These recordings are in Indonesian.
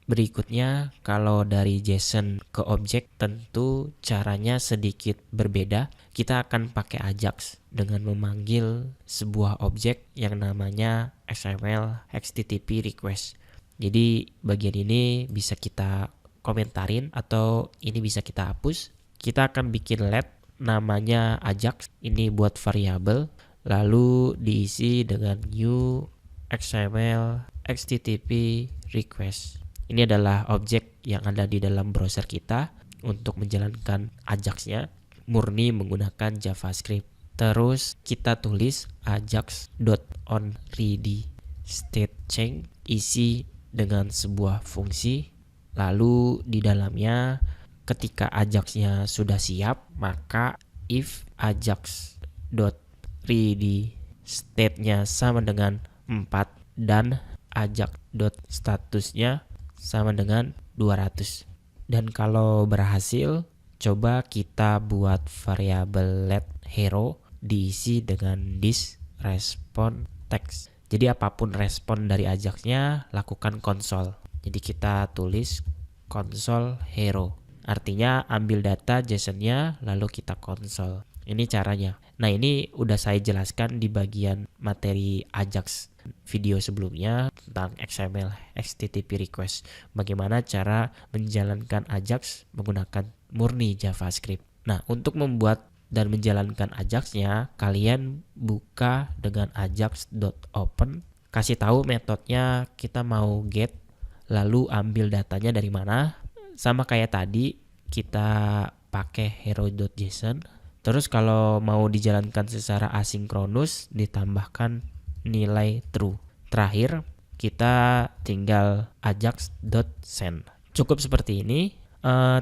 Berikutnya, kalau dari JSON ke objek tentu caranya sedikit berbeda. Kita akan pakai Ajax dengan memanggil sebuah objek yang namanya XML HTTP request. Jadi bagian ini bisa kita komentarin atau ini bisa kita hapus. Kita akan bikin let namanya Ajax, ini buat variabel, lalu diisi dengan new XML HTTP request. Ini adalah objek yang ada di dalam browser kita. Untuk menjalankan Ajax-nya murni menggunakan JavaScript. Terus kita tulis ajax.onReadyStateChange isi dengan sebuah fungsi. Lalu di dalamnya ketika Ajax-nya sudah siap, maka if ajax.readyState-nya sama dengan 4 dan ajax.statusnya sama dengan 200. Dan kalau berhasil, coba kita buat variabel let hero diisi dengan this respond text. Jadi apapun respon dari Ajax-nya, lakukan console. Jadi kita tulis console hero. Artinya ambil data JSON-nya lalu kita console. Ini caranya. Nah, ini udah saya jelaskan di bagian materi Ajax video sebelumnya tentang XML HTTP request. Bagaimana cara menjalankan Ajax menggunakan murni JavaScript. Nah, untuk membuat dan menjalankan Ajax-nya, kalian buka dengan ajax.open. Kasih tahu metodenya kita mau get, lalu ambil datanya dari mana. Sama kayak tadi, kita pakai hero.json. Terus kalau mau dijalankan secara asinkronus, ditambahkan nilai true. Terakhir, kita tinggal ajax.send. Cukup seperti ini.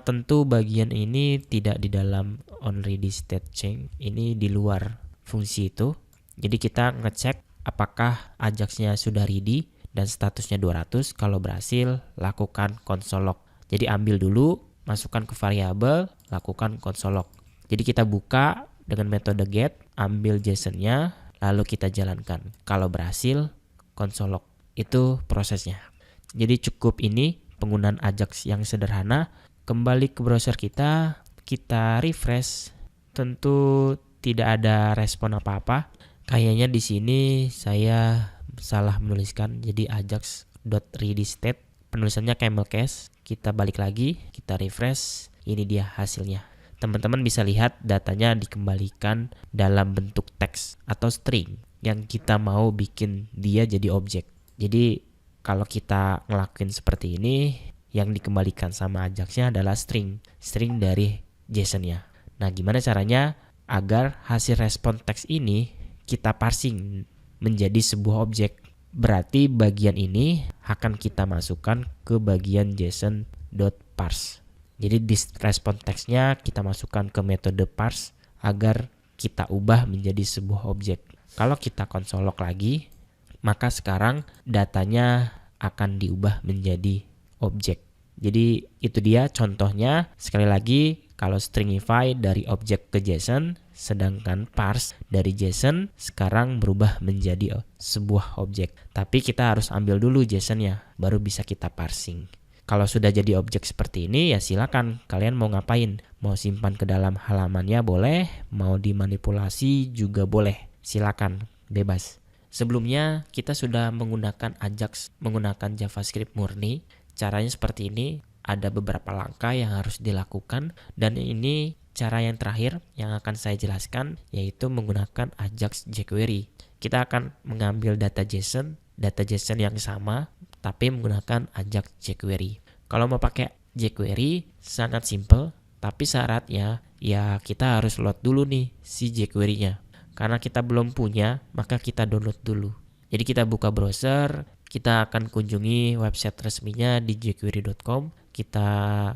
Tentu bagian ini tidak di dalam onReadyStateChange. Ini di luar fungsi itu. Jadi kita ngecek apakah Ajax-nya sudah ready dan statusnya 200. Kalau berhasil, lakukan console log. Jadi ambil dulu, masukkan ke variabel, lakukan console log. Jadi kita buka dengan metode get, ambil JSON-nya, lalu kita jalankan. Kalau berhasil, console log. Itu prosesnya. Jadi cukup ini penggunaan Ajax yang sederhana. Kembali ke browser kita refresh. Tentu tidak ada respon apa-apa. Kayaknya di sini saya salah menuliskan. Jadi ajax.readystate. Penulisannya camel case. Kita balik lagi, kita refresh. Ini dia hasilnya. Teman-teman bisa lihat datanya dikembalikan dalam bentuk teks atau string yang kita mau bikin dia jadi objek. Jadi kalau kita ngelakuin seperti ini, yang dikembalikan sama Ajax-nya adalah string dari JSON-nya. Nah, gimana caranya agar hasil respon teks ini kita parsing menjadi sebuah objek? Berarti bagian ini akan kita masukkan ke bagian json.parse. Jadi di respon teksnya kita masukkan ke metode parse agar kita ubah menjadi sebuah objek. Kalau kita console log lagi, maka sekarang datanya akan diubah menjadi objek. Jadi itu dia contohnya. Sekali lagi, kalau stringify dari objek ke JSON, sedangkan parse dari JSON sekarang berubah menjadi sebuah objek. Tapi kita harus ambil dulu JSON-nya, baru bisa kita parsing. Kalau sudah jadi objek seperti ini, ya silakan kalian mau ngapain. Mau simpan ke dalam halamannya boleh, mau dimanipulasi juga boleh. Silakan, bebas. Sebelumnya kita sudah menggunakan Ajax menggunakan JavaScript murni. Caranya seperti ini, ada beberapa langkah yang harus dilakukan. Dan ini cara yang terakhir yang akan saya jelaskan, yaitu menggunakan Ajax jQuery. Kita akan mengambil data JSON yang sama, tapi menggunakan Ajax jQuery. Kalau mau pakai jQuery sangat simple, tapi syaratnya ya kita harus load dulu nih si jQuery-nya. Karena kita belum punya, maka kita download dulu. Jadi kita buka browser, kita akan kunjungi website resminya di jQuery.com, kita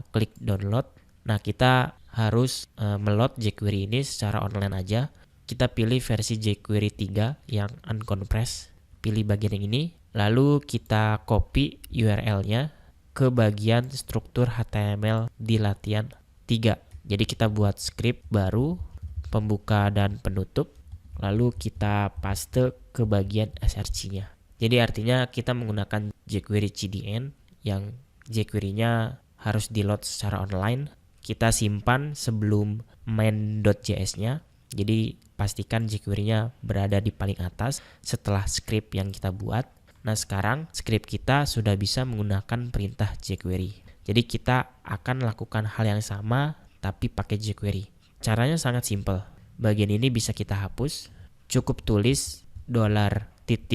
klik download. Nah, kita harus meload jQuery ini secara online aja. Kita pilih versi jQuery 3 yang uncompressed. Pilih bagian yang ini, lalu kita copy URL-nya ke bagian struktur HTML di latihan 3. Jadi kita buat script baru, pembuka dan penutup, lalu kita paste ke bagian src-nya. Jadi artinya kita menggunakan jQuery CDN yang jQuery-nya harus di-load secara online. Kita simpan sebelum main.js-nya. Jadi pastikan jQuery-nya berada di paling atas setelah script yang kita buat. Nah, sekarang script kita sudah bisa menggunakan perintah jQuery. Jadi kita akan lakukan hal yang sama tapi pakai jQuery. Caranya sangat simpel. Bagian ini bisa kita hapus. Cukup tulis $.get.json.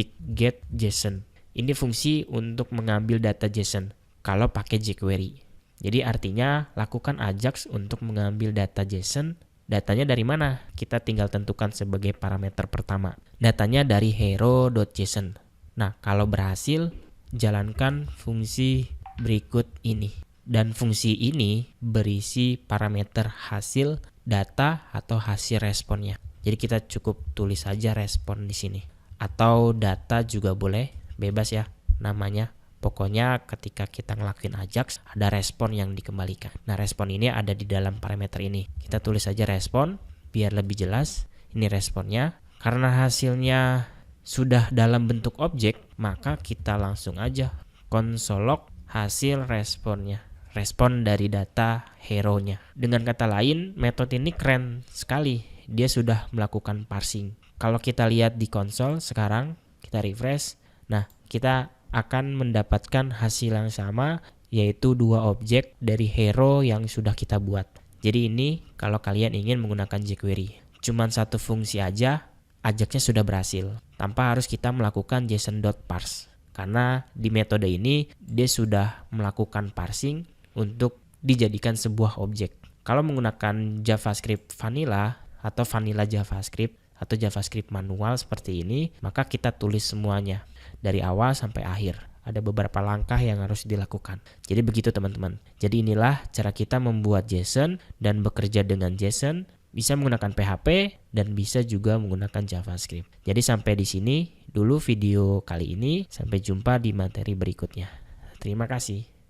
Ini fungsi untuk mengambil data JSON kalau pakai jQuery. Jadi artinya lakukan Ajax untuk mengambil data JSON. Datanya dari mana? Kita tinggal tentukan sebagai parameter pertama. Datanya dari hero.json. Nah, kalau berhasil, jalankan fungsi berikut ini. Dan fungsi ini berisi parameter hasil data atau hasil responnya. Jadi kita cukup tulis saja respon di sini. Atau data juga boleh, bebas ya namanya. Pokoknya ketika kita ngelakuin Ajax, ada respon yang dikembalikan. Nah, respon ini ada di dalam parameter ini. Kita tulis saja respon, biar lebih jelas. Ini responnya. Karena hasilnya sudah dalam bentuk objek, maka kita langsung aja console log hasil responnya. Respon dari data hero-nya. Dengan kata lain, metode ini keren sekali. Dia sudah melakukan parsing. Kalau kita lihat di konsol sekarang, kita refresh. Nah, kita akan mendapatkan hasil yang sama, yaitu 2 objek dari hero yang sudah kita buat. Jadi ini kalau kalian ingin menggunakan jQuery. Cuman satu fungsi aja, Ajaxnya sudah berhasil. Tanpa harus kita melakukan json.parse. Karena di metode ini, dia sudah melakukan parsing untuk dijadikan sebuah objek. Kalau menggunakan JavaScript vanilla atau vanilla JavaScript atau JavaScript manual seperti ini, maka kita tulis semuanya dari awal sampai akhir. Ada beberapa langkah yang harus dilakukan. Jadi begitu teman-teman. Jadi inilah cara kita membuat JSON dan bekerja dengan JSON. Bisa menggunakan PHP dan bisa juga menggunakan JavaScript. Jadi sampai di sini dulu video kali ini. Sampai jumpa di materi berikutnya. Terima kasih.